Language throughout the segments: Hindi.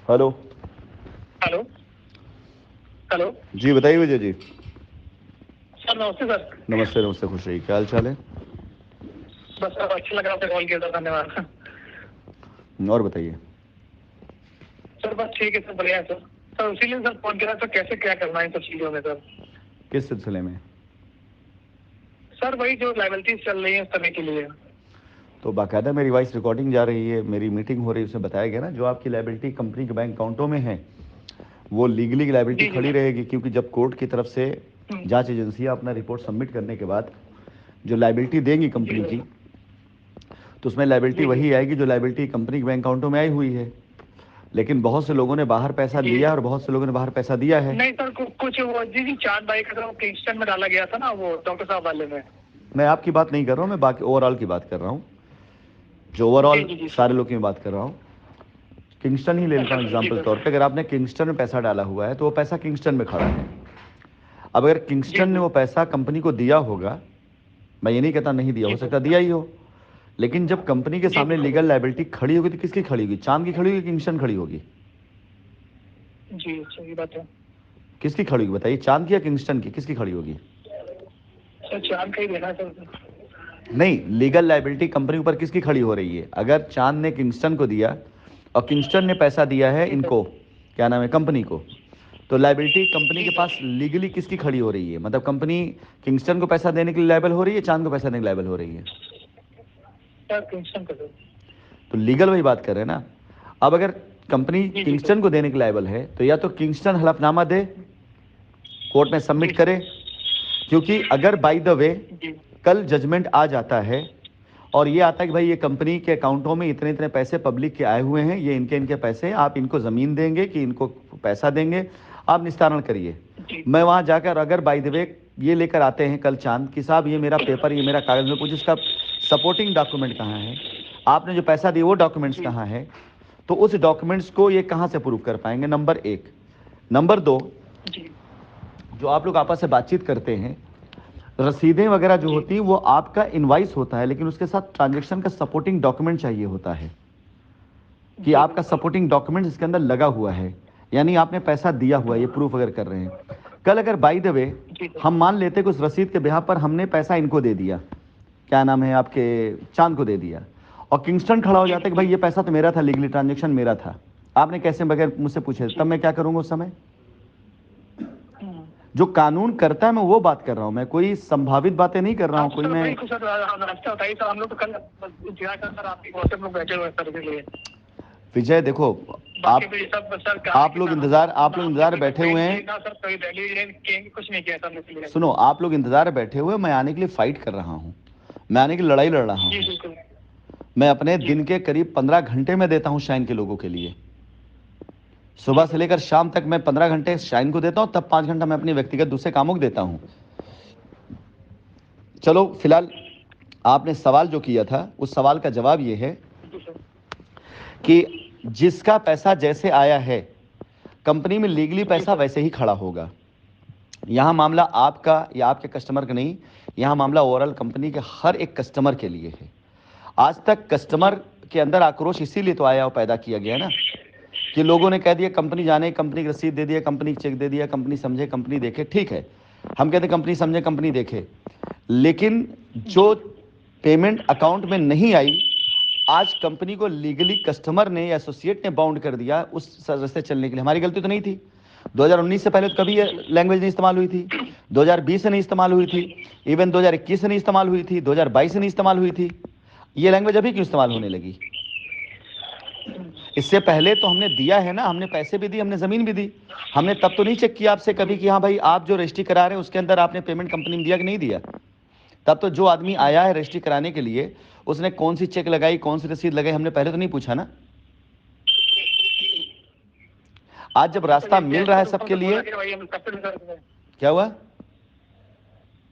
हेलो। हेलो। हेलो। जी बताइए विजय जी। सर नमस्ते सर। नमस्ते नमस्ते, खुश रहिए। क्या हाल चाल है? बस सर अच्छा लगा आपने कॉल किया, सर धन्यवाद। और बताइए। सर बस ठीक है सर, बढ़िया है सर। सर इसीलिए सर फोन किया सर, कैसे क्या करना है इन सब चीजों में सर। किस सिलसिले में? सर वही जो लाइबिलिटीज चल रही है उस समय के लिए। तो बाकायदा मेरी वॉइस रिकॉर्डिंग जा रही है, मेरी मीटिंग हो रही है, उसमें बताया गया ना जो आपकी लाइबिलिटी कंपनी के बैंक अकाउंटों में है वो लीगली लाइबिलिटी जी जी खड़ी रहेगी, क्योंकि जब कोर्ट की तरफ से हम्म, जांच एजेंसियां अपना रिपोर्ट सबमिट करने के बाद जो लाइबिलिटी देंगी जी कंपनी सर। की, तो उसमें लाइबिलिटी जी जी वही आएगी जो लाइबिलिटी कंपनी के बैंक अकाउंटों में आई हुई है। लेकिन बहुत से लोगों ने बाहर पैसा जी। लिया और बहुत से लोगों ने बाहर पैसा दिया है। नहीं सर, कुछ वो जी जी चांद भाई का तो किंगस्टन में डाला गया था ना, वो डॉक्टर साहब वाले में। मैं आपकी बात नहीं कर रहा हूँ, मैं बाकी ओवरऑल की बात कर रहा हूँ, जो जी ओवरऑल जी जी सारे सर। लोग की मैं बात कर रहा हूँ। किंगस्टन ही ले लेता अच्छा हूँ सर, जी एग्जाम्पल सर। तौर पे। अगर आपने किंगस्टन में पैसा डाला हुआ है तो वो पैसा किंगस्टन में खड़ा है। अब अगर जी किंगस्टन ने जी वो पैसा कंपनी को दिया होगा, मैं ये नहीं कहता नहीं दिया, जी हो सर। सकता दिया ही हो, लेकिन जब कंपनी के जी सामने बिल्कुल। लीगल लाइबिलिटी खड़ी होगी तो किसकी खड़ी होगी? चांद की खड़ी होगी, किंगस्टन खड़ी होगी? जी सही बात है। किसकी खड़ी होगी बताइए, चांद की या किंगस्टन की, किसकी खड़ी होगी? सर चांद का ही देना है सर। नहीं, लीगल लाइबिलिटी कंपनी के ऊपर किसकी खड़ी हो रही है? अगर चांद ने किंगस्टन को दिया और किंगस्टन ने पैसा दिया है जी सर। इनको, क्या नाम है, कंपनी को, तो लाइबिलिटी कंपनी जी के सर। पास लीगली किसकी खड़ी हो रही है? मतलब कंपनी किंगस्टन को पैसा देने के लिए लायबल हो रही है, चांद को पैसा देने के लायबल हो रही है? सर किंगस्टन का सर। तो लीगल वही बात कर रहे हैं ना। अब अगर कंपनी जी जी सर। किंगस्टन को देने के लायबल है तो या तो किंगस्टन हलफनामा दे, कोर्ट में जी सबमिट सर। करे, क्योंकि अगर बाय द वे जी कल जजमेंट आ जाता है और ये आता है कि भाई ये कंपनी के अकाउंटों में इतने इतने पैसे पब्लिक के आए हुए हैं, ये इनके इनके पैसे, आप इनको ज़मीन देंगे कि इनको पैसा देंगे, आप निस्तारण करिए। जी मैं वहाँ जाकर अगर बाय द वे ये लेकर आते हैं कल चांद कि साहब ये मेरा पेपर, ये मेरा कागज़, में पूछ इसका सपोर्टिंग डॉक्यूमेंट कहाँ है, आपने जो पैसा दिया वो डॉक्यूमेंट्स जी कहाँ है, तो उस डॉक्यूमेंट्स को ये कहाँ से प्रूव कर पाएंगे? नंबर एक। नंबर दो, जी जो आप लोग आपस से बातचीत करते हैं, रसीदें वगैरह जो जी होती हैं वो आपका इनवाइस होता है, लेकिन उसके साथ ट्रांजैक्शन का सपोर्टिंग डॉक्यूमेंट चाहिए होता है कि जी आपका बिल्कुल। सपोर्टिंग डॉक्यूमेंट इसके अंदर लगा हुआ है, यानी आपने पैसा दिया हुआ है, ये प्रूफ अगर कर रहे हैं। कल अगर बाय द वे जी सर। हम मान लेते कि उस रसीद के बिहाफ पर हमने पैसा इनको दे दिया, क्या नाम है आपके, चांद को दे दिया, और किंगस्टन खड़ा हो जी जाता है कि जी भाई ये पैसा तो मेरा था, लीगली ट्रांजेक्शन मेरा था, आपने कैसे बगैर मुझसे पूछे, तब जी। मैं क्या करूंगा उस समय? हम्म। जो कानून करता है मैं वो बात कर रहा हूं, मैं कोई संभावित बातें नहीं कर रहा हाँ हूं तो कोई सर मैं। वही कुछ सर रास्ता बताइए सर, हम लोग तो कल इंतजार कर सर, आपके व्हाट्सएप लोग बैठे हुए हैं सर के लिए। विजय देखो, बाकी आप भी सब सर कहा है कि सर हम आप ना लोग हमने इंतजार कोई बैठे कंप्लेन हुए की हैं। ना सर, कोई रैली कहेंगे, कुछ नहीं किया सर हमने इसके लिए। सुनो, आप लोग इंतजार बैठे हुए, मैं आने के लिए फाइट कर रहा हूं, मैं आने की लड़ाई लड़ रहा जी हूं। बिल्कुल। मैं अपने जी दिन के करीब 15 घंटे में देता हूं शाइन के लोगों के लिए। जी सुबह से सर। लेकर शाम तक मैं 15 घंटे शाइन को देता हूं, तब 5 घंटा मैं अपनी व्यक्तिगत दूसरे कामों को देता हूं। चलो फिलहाल आपने सवाल जो किया था उस सवाल का जवाब ये है जी सर। कि जिसका पैसा जैसे आया है कंपनी में लीगली जी पैसा सर। वैसे ही खड़ा होगा। यहां मामला आपका या आपके कस्टमर का नहीं, यहां मामला ओवरऑल कंपनी के हर एक कस्टमर के लिए है। आज तक जी कस्टमर के अंदर आक्रोश इसीलिए तो आया और पैदा किया गया ना कि लोगों ने कह दिया कंपनी जाने, कंपनी की रसीद दे दिया, कंपनी चेक दे दिया, कंपनी समझे, कंपनी देखे, ठीक है, हम कहते कंपनी समझे, कंपनी देखे, लेकिन जो जी पेमेंट अकाउंट में नहीं आई, आज कंपनी को लीगली कस्टमर ने या एसोसिएट ने बाउंड कर दिया उस रास्ते चलने के लिए। हमारी गलती तो नहीं थी। 2019 से पहले तो कभी ये जी लैंग्वेज नहीं इस्तेमाल हुई थी, 2020 से नहीं इस्तेमाल हुई थी, जी इवन 2021 से नहीं इस्तेमाल हुई थी, 2022 से नहीं इस्तेमाल हुई थी। ये लैंग्वेज अभी क्यों इस्तेमाल जी। होने लगी? इससे पहले तो हमने दिया है ना, हमने पैसे भी दिए, हमने ज़मीन भी दी। हमने तब तो नहीं चेक किया आपसे कभी कि हाँ भाई आप जो रजिस्ट्री करा रहे हैं उसके अंदर आपने पेमेंट कंपनी में दिया कि नहीं दिया। तब तो जो आदमी आया है रजिस्ट्री कराने के लिए उसने कौन सी चेक लगाई, कौन सी रसीद लगाई, हमने पहले तो नहीं पूछा ना। आज जब हाँ तो रास्ता मिल रहा जैसा है तो सबके उनको बोला लिए, कि भाई हम कब तक सर। क्या हुआ?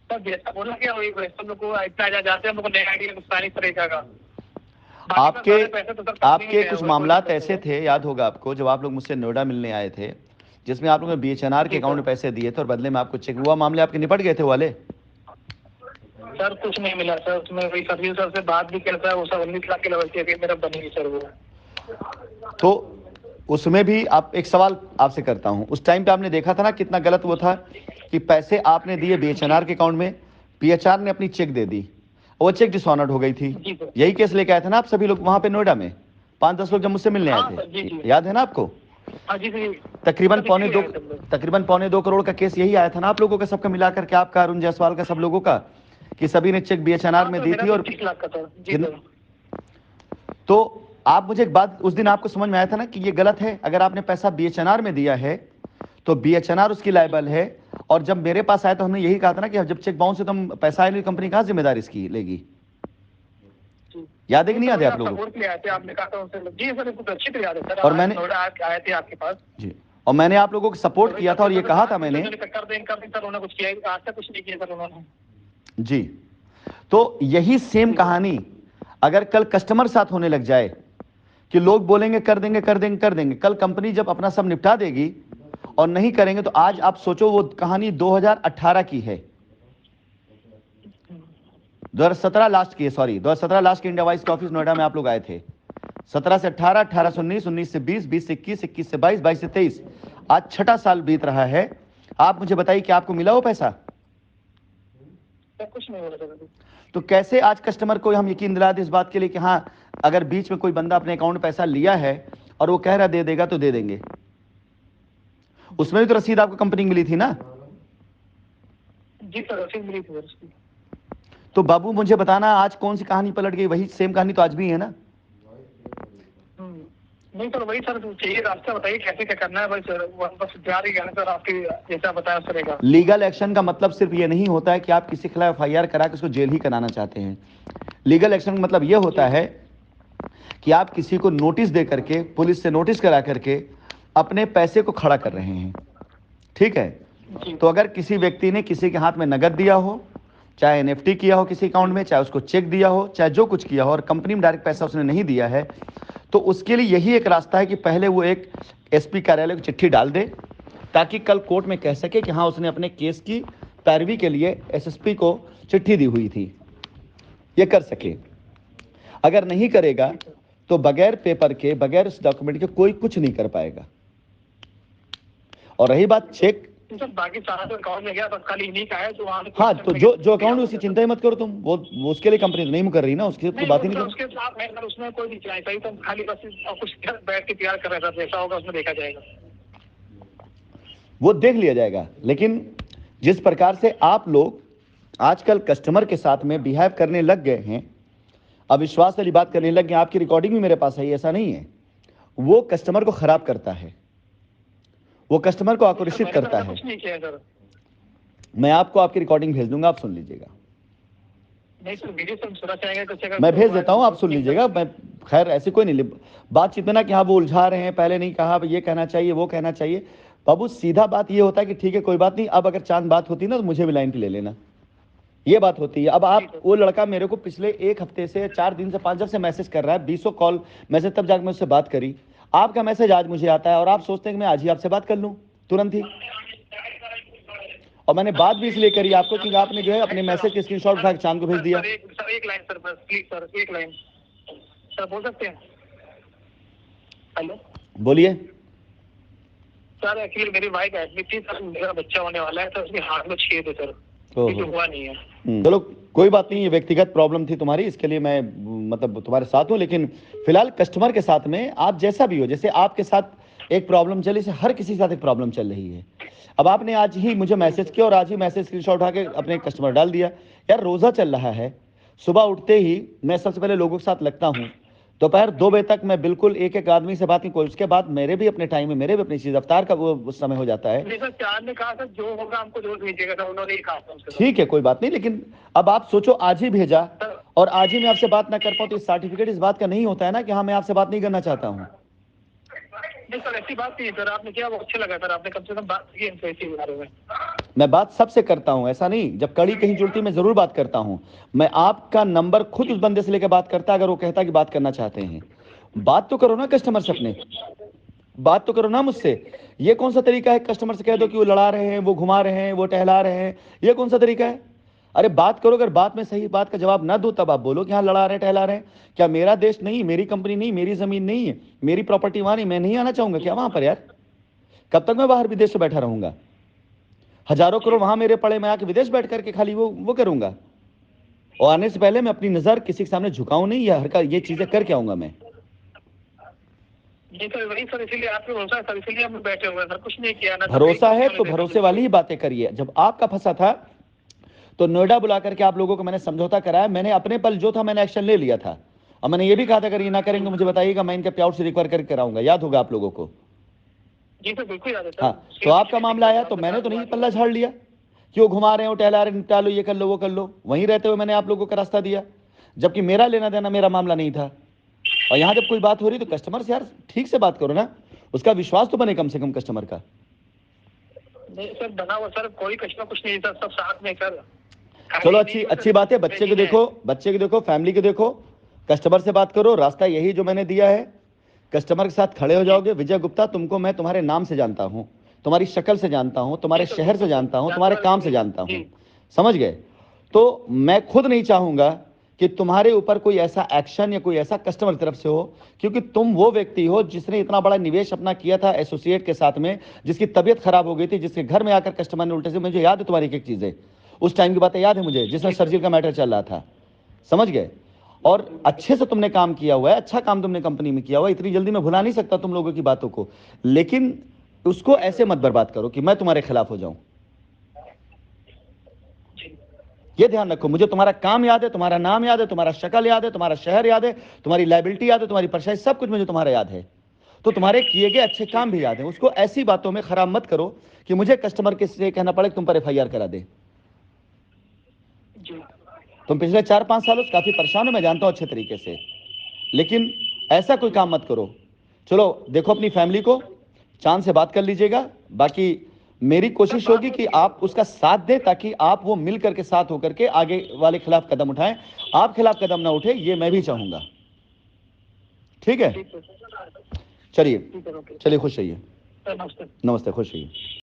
सर जैसा बोला कि वही हम लोग को इतना जाते हैं, हम लोग को नया आइडिया कुछ सारी तरीका का। बाकी तो आपके सारे पैसे तो सर कंपनी में आपके गए कुछ हुए, कोई मामलात दिक्कत नहीं ऐसे है। थे, याद होगा आपको, जब आप लोग मुझसे नोएडा मिलने आए थे, जिसमें आप लोगों ने बीएचएनआर के जी अकाउंट सर। में पैसे दिए थे और बदले में आपको चेक हुआ, मामले आपके निपट गए थे वाले। सर कुछ नहीं मिला सर, उसमें वही सभी सर से बात भी करता है, वो सब 19 लाख के लेवल की अभी मेरा बनेगी सर वो। तो उसमें भी आप एक सवाल आपसे करता हूं, उस टाइम पे आपने देखा था ना कितना गलत वो था कि पैसे आपने दिए बीएचएनआर के अकाउंट में, पीएचआर ने अपनी चेक दे दी, वो चेक डिसऑनर्ड हो गई थी। जी सर। यही केस लेके आए थे ना आप सभी लोग वहां पे नोएडा में, 5-10 लोग जब मुझसे मिलने हाँ आए सर, जी थे, जी। याद है ना आपको? हाँ जी सर। तकरीबन सब पौने इसीलिए दो आए सब लोग। तकरीबन पौने 2 करोड़ का केस यही आया था ना आप लोगों का, सबका मिलाकर के, आपका, अरुण जायसवाल का, सब लोगों का, कि सभी ने चेक बीएचएनआर हाँ में सर, दी मेरा थी। भी और 30 लाख का था जी किन- सर। तो आप मुझे एक बात, उस दिन आपको समझ में आया था ना कि ये गलत है, अगर आपने पैसा बीएचएनआर में दिया है तो बीएचएनआर उसकी लायबल है। और जब मेरे पास आया तो हमने यही कहा था ना कि जब चेक बाउंस से तुम पैसा आए नहीं, कंपनी कहां जिम्मेदारी इसकी लेगी? जी। याद है कि नहीं नहीं सर, याद है वही आप आप लोगों को? सपोर्ट के लिए आए थे, आपने कहा था उनसे। जी सर, कुछ अच्छी तरह याद है सर, और आज मैंने नोएडा आए थे आपके पास। जी, और मैंने आप लोगों को तो सपोर्ट वही किया सर था और ये बोलते थे, कहा था बाहर मैंने। कर दें सर, उन्होंने कुछ किया आज तक कुछ नहीं किया सर उन्होंने। जी, तो यही सेम जी सर। कहानी अगर कल कस्टमर साथ होने लग जाए कि लोग बोलेंगे कर देंगे कर देंगे कर देंगे, कल कंपनी जब अपना सब निपटा देगी और नहीं करेंगे तो आज आप सोचो वो कहानी 2018 की है, 2017 लास्ट की है, सॉरी 2017 लास्ट की। इंडिया वाइस के ऑफिस नोएडा में आप लोग आए थे, 17 से 18, 18 से 19, 19 से 20, 20 से 21, 21 से 22, 22 से 23, आज छठा साल बीत रहा है। आप मुझे बताइए कि आपको मिला वो पैसा? सर कुछ नहीं हो रहा सर अभी। तो कैसे आज कस्टमर को हम यकीन दिला दें इस बात के लिए कि हाँ, अगर बीच में कोई बंदा अपने अकाउंट में पैसा लिया है और वो कह रहा दे देगा तो दे देंगे? उसमें भी तो रसीद आपको कंपनी मिली थी ना? जी सर, रसीद मिली थी सर उसकी। तो बाबू मुझे बताना आज कौन सी कहानी पलट गई? वही सेम कहानी तो आज भी है ना? नहीं सर, वही सर चाहिए, रास्ता बताइए कैसे क्या करना है। बस बस जा रही है सर, आपकी जैसा बताया उस तरह का। लीगल एक्शन का मतलब सिर्फ ये नहीं होता है कि आप किसी के खिलाफ एफआईआर करा के उसको जेल ही कराना चाहते हैं। लीगल एक्शन का मतलब ये होता है कि आप किसी को नोटिस दे करके, पुलिस से नोटिस करा करके अपने पैसे को खड़ा कर रहे हैं, ठीक है? जी। तो अगर किसी व्यक्ति ने किसी के हाथ में नगद दिया हो, चाहे एनएफटी किया हो किसी अकाउंट में, चाहे उसको चेक दिया हो, चाहे जो कुछ किया हो, और कंपनी में डायरेक्ट पैसा उसने नहीं दिया है, तो उसके लिए यही एक रास्ता है कि पहले वो एक एसपी कार्यालय को चिट्ठी डाल दे, ताकि कल कोर्ट में कह सके कि हाँ उसने अपने केस की पैरवी के लिए एसएसपी को चिट्ठी दी हुई थी, ये कर सके। अगर नहीं करेगा तो बगैर पेपर के, बगैर उस डॉक्यूमेंट के कोई कुछ नहीं कर पाएगा। और रही बात चेक, सर बाकी सारा तो अकाउंट में गया, बस खाली इन्हीं का है जो वहाँ हाँ, तो जो अकाउंट उसकी चिंता ही मत करो तुम, वो उसके लिए कंपनी तो नहीं कर रही ना, उसकी कोई नहीं, बात ही वो नहीं सर कर। उसके साथ है सर, उसमें कोई नहीं चाहिए तो खाली बस कुछ बैठ के तैयार कर रहे सर, जैसा होगा उसमें देखा जाएगा। वो देख लिया जाएगा। लेकिन जिस प्रकार से आप लोग आजकल कस्टमर के साथ में बिहेव करने लग गए हैं, अविश्वास वाली बात करने लग गए, आपकी रिकॉर्डिंग भी मेरे पास है, ऐसा नहीं है, वो कस्टमर को खराब करता है, वो कस्टमर को आकर्षित करता है। कुछ नहीं किया सर। मैं आपको आपकी रिकॉर्डिंग भेज दूंगा, आप सुन लीजिएगा। नहीं सर, वीडियो से सुना चाहेंगे तो मैं भेज देता हूं, आप सुन लीजिएगा। मैं खैर ऐसी कोई नहीं बातचीत में ना कि हाँ वो उलझा रहे हैं, पहले नहीं कहा, ये कहना चाहिए वो कहना चाहिए। बाबू सीधा बात ये होता है कि ठीक है कोई बात नहीं, अब अगर चांद बात होती ना तो मुझे भी लाइन पे ले लेना, ये बात होती है। अब आप, वो लड़का मेरे को पिछले 1 हफ्ते से, 4 दिन से, 5 जब से मैसेज कर रहा है, 20 कॉल मैसेज, तब जाकर मैं उससे बात करी। आपका मैसेज आज मुझे आता है और आप सोचते हैं कि मैं आज ही आपसे बात कर लूं तुरंत ही। और मैंने बात भी इसलिए करी आपको क्योंकि आपने जो है अपने मैसेज के स्क्रीनशॉट उठा के चांद को भेज दिया। सर एक लाइन सर, बस प्लीज सर, एक लाइन सर, बोल सकते हैं? हेलो बोलिए। सर, एक्चुअली मेरी वाइफ एडमिट थी सर, मेरा बच्चा होने वाला है, तो उसके हाथ में छेद है सर, ओहो। कुछ हुआ नहीं है। चलो कोई बात नहीं, ये व्यक्तिगत प्रॉब्लम थी तुम्हारी, इसके लिए मैं मतलब तुम्हारे साथ हूं। लेकिन फिलहाल कस्टमर के साथ में आप जैसा भी हो, जैसे आपके साथ एक प्रॉब्लम चली, से हर किसी के साथ एक प्रॉब्लम चल रही है। अब आपने आज ही मुझे मैसेज किया और आज ही मैसेज स्क्रीनशॉट उठा के अपने कस्टमर डाल दिया। यार रोजा चल रहा है, सुबह उठते ही मैं सबसे पहले लोगों के साथ लगता हूँ, दोपहर 2 बजे तक मैं बिल्कुल एक एक आदमी से बात नहीं कोई, उसके बाद मेरे भी अपने टाइम में, मेरे भी अपनी चीज, अवतार का वो उस समय हो जाता है। नहीं सर, चार ने कहा सर जो होगा हमको जरूर भेजिएगा सर, उन्होंने ही कहा था हमसे सर। ठीक है कोई बात नहीं, लेकिन अब आप सोचो आज ही भेजा सर, और आज ही मैं आपसे बात ना कर पाऊँ तो सर्टिफिकेट इस बात का नहीं होता है ना कि हाँ मैं आपसे बात नहीं करना चाहता हूँ। नहीं सर, ऐसी बात नहीं है सर, आपने किया वो अच्छा लगा सर, आपने कम से कम बात की हमसे इसी बारे में। मैं बात सबसे करता हूं, ऐसा नहीं, जब कड़ी कहीं जुड़ती मैं जरूर बात करता हूं। मैं आपका नंबर खुद उस बंदे से लेकर बात करता, अगर वो कहता कि बात करना चाहते हैं। बात तो करो ना कस्टमर से, अपने बात तो करो ना मुझसे। ये कौन सा तरीका है कस्टमर से कह दो कि वो लड़ा रहे हैं, वो घुमा रहे हैं, वो टहला रहे हैं, ये कौन सा तरीका है? अरे बात करो, अगर बात में सही बात का जवाब ना दो तब आप बोलो कि हाँ लड़ा रहे टहला रहे हैं। क्या मेरा देश नहीं, मेरी कंपनी नहीं, मेरी जमीन नहीं है, मेरी प्रॉपर्टी वहां नहीं, मैं नहीं आना चाहूंगा क्या वहां पर यार? कब तक मैं बाहर विदेश में बैठा रहूंगा? हजारों करोड़ वहां मेरे पड़े, मैं आके विदेश बैठ करके खाली वो करूंगा? और आने से पहले मैं अपनी नजर किसी के सामने झुकाऊं नहीं, या हर का ये चीजें करके आऊंगा मैं। जी सर, वही सर, इसीलिए आपके भरोसा है सर, इसीलिए हम बैठे हुए हैं सर, कुछ नहीं किया ना सर, भरोसा है नहीं तो देते भरोसे बिल्कुल। वाली ही बातें करिए। जब आपका फंसा था तो नोएडा बुला करके आप लोगों को मैंने समझौता कराया, मैंने अपने पल जो था मैंने एक्शन ले लिया था। और मैंने ये भी कहा था अगर ये ना करेंगे मुझे बताइएगा, मैं इनके पे आउट से रिक्वायर करके कराऊंगा, याद होगा आप लोगों को। जी सर, बिल्कुल याद है सर, हाँ, तो सेम आपका सिचुएशन मामला था आया जो तो आपने मैंने कहा तो हुआ नहीं है। पल्ला झाड़ लिया कि वो घुमा रहे हो, टहला रहे, निपटा लो, ये कर लो, वो कर लो। वहीं रहते हुए मैंने आप लोगों को रास्ता दिया, जबकि मेरा लेना देना मेरा मामला नहीं था। और यहां जब कोई बात हो रही तो कस्टमर से यार ठीक से बात करो ना, उसका विश्वास तो बने कम से कम कस्टमर का। नहीं सर, बना हुआ सर, कोई कस्टमर कुछ नहीं सर, सब साथ में सर। चलो खाली अच्छी नहीं अच्छी सर, बात है, बच्चे को बेचीन है। देखो, बच्चे को देखो, फैमिली को देखो, कस्टमर से बात करो, रास्ता यही जो मैंने दिया है। कस्टमर के साथ खड़े हो जी जाओगे। विजय गुप्ता, तुमको मैं तुम्हारे नाम से जानता हूं, तुम्हारी शक्ल से जानता हूं, जी तुम्हारे सर, शहर से बिल्कुल सर, जानता हूं, तुम्हारे जानता हूँ काम से बिल्कुल सर। जानता हूं। जी समझ गए? तो मैं खुद नहीं चाहूंगा कि तुम्हारे ऊपर कोई ऐसा एक्शन या कोई ऐसा कस्टमर की तरफ से हो, क्योंकि तुम वो व्यक्ति हो जिसने इतना बड़ा निवेश अपना किया था एसोसिएट के साथ में, जिसकी तबीयत खराब हो गई थी, जिसके घर में आकर कस्टमर ने उल्टे से, मुझे याद है तुम्हारी एक एक चीजें, उस टाइम की बातें याद है मुझे, जिसमें जी सर। सर्जिकल का मैटर चल रहा था। समझ गए? और अच्छे से तुमने काम किया हुआ है, अच्छा काम तुमने कंपनी में किया हुआ है, इतनी जल्दी मैं भुला नहीं सकता तुम लोगों की बातों को। लेकिन उसको ऐसे मत बर्बाद करो कि मैं तुम्हारे खिलाफ हो जाऊं। जी ये ध्यान रखो, मुझे तुम्हारा काम याद है, तुम्हारा नाम याद है, तुम्हारा शक्ल याद है, तुम्हारा शहर याद है, तुम्हारी लाइबिलिटी याद है, तुम्हारी परछाई, सब कुछ मुझे तुम्हारा याद है। तो तुम्हारे किए गए अच्छे जी काम भी याद है। उसको ऐसी बातों में खराब मत करो कि मुझे कस्टमर के से कहना पड़े कि तुम पर एफआईआर करा दे। जी तुम पिछले 4-5 सालों से काफी परेशान हो, मैं जानता हूं अच्छे तरीके से, लेकिन ऐसा कोई जी काम मत करो। चलो देखो अपनी फैमिली को, चांद से बात कर लीजिएगा। बाकी मेरी सर, कोशिश बात होगी हो कि चुकी है। आप उसका साथ दें, ताकि आप वो मिल करके साथ होकर के आगे वाले खिलाफ कदम उठाएं। आप खिलाफ कदम ना उठे, ये मैं भी चाहूंगा। ठीक है? ठीक है सर, चलिए, ठीक है, ओके। चलिए खुश रहिए। सर नमस्ते। नमस्ते, खुश रहिए।